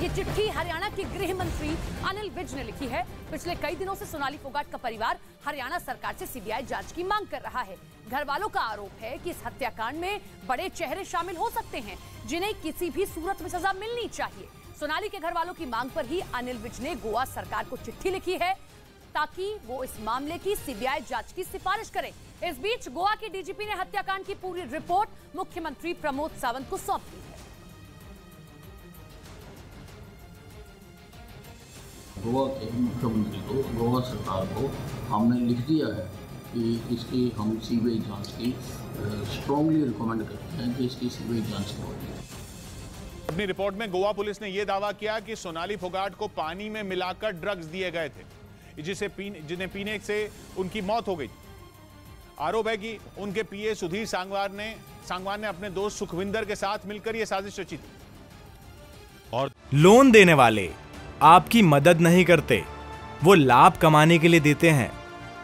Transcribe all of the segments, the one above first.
ये चिट्ठी हरियाणा के गृह मंत्री अनिल विज ने लिखी है। पिछले कई दिनों से सोनाली फोगाट का परिवार हरियाणा सरकार से सीबीआई जांच की मांग कर रहा है। घर वालों का आरोप है कि इस हत्याकांड में बड़े चेहरे शामिल हो सकते हैं, जिन्हें किसी भी सूरत में सजा मिलनी चाहिए। सोनाली के घर वालों की मांग पर ही अनिल विज ने गोवा सरकार को चिट्ठी लिखी है ताकि वो इस मामले की सीबीआई जांच की सिफारिश करें। इस बीच गोवा के डीजीपी ने हत्याकांड की पूरी रिपोर्ट मुख्यमंत्री प्रमोद सावंत को सौंप दी है। गोवा के मुख्यमंत्री को, गोवा सरकार को हमने लिख दिया है कि इसकी हम सीबीआई जांच की स्ट्रांगली रिकमेंड करते हैं कि इसकी सीबीआई जांच करवाई। अपनी रिपोर्ट में गोवा पुलिस ने यह दावा किया कि सोनाली फोगाट को पानी में मिलाकर ड्रग्स दिए गए थे, जिन्हें पीने से उनकी मौत हो गई। आरोप है कि उनके पीए सुधीर सांगवान ने अपने दोस्त सुखविंदर के साथ मिलकर यह साजिश रची थी। और लोन देने वाले आपकी मदद नहीं करते, वो लाभ कमाने के लिए देते हैं।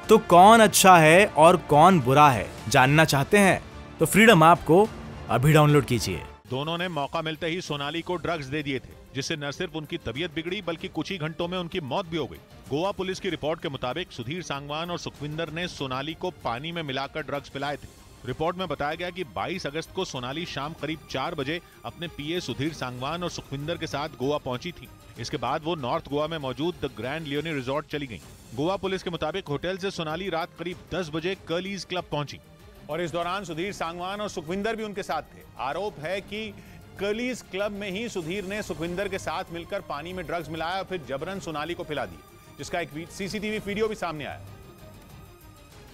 तो कौन अच्छा है और कौन बुरा है, जानना चाहते हैं तो फ्रीडम ऐप को अभी डाउनलोड कीजिए। दोनों ने मौका मिलते ही सोनाली को ड्रग्स दे दिए थे, जिससे न सिर्फ उनकी तबीयत बिगड़ी बल्कि कुछ ही घंटों में उनकी मौत भी हो गई। गोवा पुलिस की रिपोर्ट के मुताबिक सुधीर सांगवान और सुखविंदर ने सोनाली को पानी में मिलाकर ड्रग्स पिलाए थे। रिपोर्ट में बताया गया कि 22 अगस्त को सोनाली शाम करीब 4 बजे अपने पीए सुधीर सांगवान और सुखविंदर के साथ गोवा पहुंची थी। इसके बाद वो नॉर्थ गोवा में मौजूद द ग्रैंड लियोनी रिजॉर्ट चली गईं। गोवा पुलिस के मुताबिक होटल से सोनाली रात करीब 10 बजे कर्लीज क्लब पहुंची और इस दौरान सुधीर सांगवान और सुखविंदर भी उनके साथ थे। आरोप है कि कर्लीज क्लब में ही सुधीर ने सुखविंदर के साथ मिलकर पानी में ड्रग्स मिलाया और फिर जबरन सोनाली को पिला दिए, जिसका एक सीसीटीवी वीडियो भी सामने आया,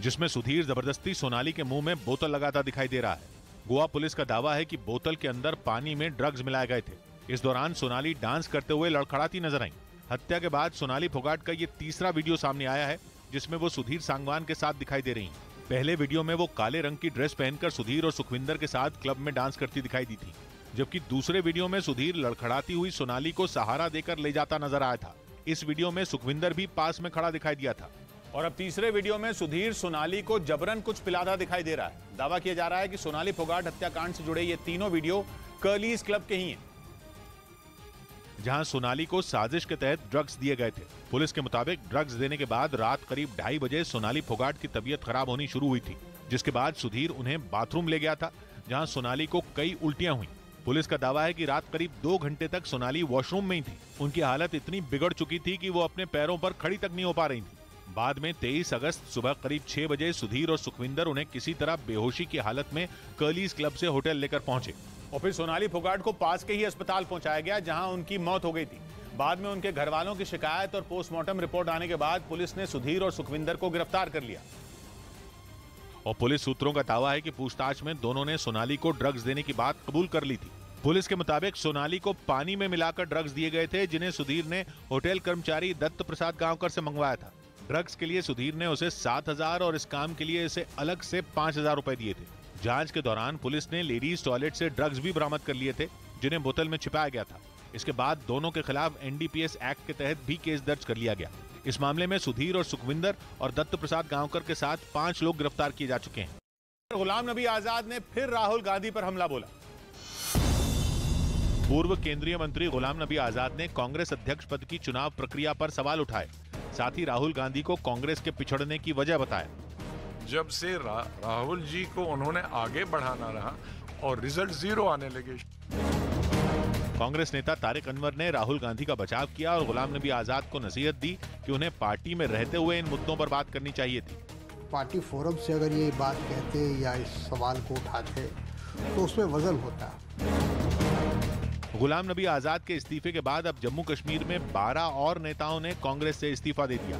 जिसमें सुधीर जबरदस्ती सोनाली के मुंह में बोतल लगाता दिखाई दे रहा है। गोवा पुलिस का दावा है कि बोतल के अंदर पानी में ड्रग्स मिलाए गए थे। इस दौरान सोनाली डांस करते हुए लड़खड़ाती नजर आई। हत्या के बाद सोनाली फोगाट का ये तीसरा वीडियो सामने आया है, जिसमें वो सुधीर सांगवान के साथ दिखाई दे रही हैं। पहले वीडियो में वो काले रंग की ड्रेस पहनकर सुधीर और सुखविंदर के साथ क्लब में डांस करती दिखाई दी थी, जबकि दूसरे वीडियो में सुधीर लड़खड़ाती हुई सोनाली को सहारा देकर ले जाता नजर आया था। इस वीडियो में सुखविंदर भी पास में खड़ा दिखाई दिया था। और अब तीसरे वीडियो में सुधीर सोनाली को जबरन कुछ पिलाता दिखाई दे रहा है। दावा किया जा रहा है कि सोनाली फोगाट हत्याकांड से जुड़े ये तीनों वीडियो कर्लीज क्लब के ही हैं, जहां सोनाली को साजिश के तहत ड्रग्स दिए गए थे। पुलिस के मुताबिक ड्रग्स देने के बाद रात करीब 2:30 बजे सोनाली फोगाट की तबीयत खराब होनी शुरू हुई थी, जिसके बाद सुधीर उन्हें बाथरूम ले गया था, जहां सोनाली को कई उल्टियां हुई। पुलिस का दावा है कि रात करीब 2 घंटे तक सोनाली वॉशरूम में ही थी। उनकी हालत इतनी बिगड़ चुकी थी कि वो अपने पैरों पर खड़ी तक नहीं हो पा रही थी। बाद में 23 अगस्त सुबह करीब 6 बजे सुधीर और सुखविंदर उन्हें किसी तरह बेहोशी की हालत में कर्लीज क्लब से होटल लेकर पहुंचे और फिर सोनाली फोगाट को पास के ही अस्पताल पहुंचाया गया, जहां उनकी मौत हो गई थी। बाद में उनके घर वालों की शिकायत और पोस्टमार्टम रिपोर्ट आने के बाद पुलिस ने सुधीर और सुखविंदर को गिरफ्तार कर लिया और पुलिस सूत्रों का दावा है कि पूछताछ में दोनों ने सोनाली को ड्रग्स देने की बात कबूल कर ली थी। पुलिस के मुताबिक सोनाली को पानी में मिलाकर ड्रग्स दिए गए थे, जिन्हें सुधीर ने होटल कर्मचारी दत्त प्रसाद गांवकर से मंगवाया था। ड्रग्स के लिए सुधीर ने उसे 7,000 और इस काम के लिए इसे अलग से 5,000 रुपए दिए थे। जांच के दौरान पुलिस ने लेडीज टॉयलेट से ड्रग्स भी बरामद कर लिए थे, जिन्हें बोतल में छिपाया गया था। इसके बाद दोनों के खिलाफ एनडीपीएस एक्ट के तहत भी केस दर्ज कर लिया गया। इस मामले में सुधीर और सुखविंदर और दत्त प्रसाद गांवकर के साथ 5 लोग गिरफ्तार किए जा चुके हैं। गुलाम नबी आजाद ने फिर राहुल गांधी पर हमला बोला। पूर्व केंद्रीय मंत्री गुलाम नबी आजाद ने कांग्रेस अध्यक्ष पद की चुनाव प्रक्रिया पर सवाल उठाए। साथ ही राहुल गांधी को कांग्रेस के पिछड़ने की वजह बताया। जब से राहुल जी को उन्होंने आगे बढ़ाना रहा और रिजल्ट 0 आने लगे। कांग्रेस नेता तारिक अनवर ने राहुल गांधी का बचाव किया और गुलाम नबी आजाद को नसीहत दी कि उन्हें पार्टी में रहते हुए इन मुद्दों पर बात करनी चाहिए थी। पार्टी फोरम से अगर ये बात कहते या इस सवाल को उठाते तो उसमें वजन होता। गुलाम नबी आजाद के इस्तीफे के बाद अब जम्मू कश्मीर में 12 और नेताओं ने कांग्रेस से इस्तीफा दे दिया।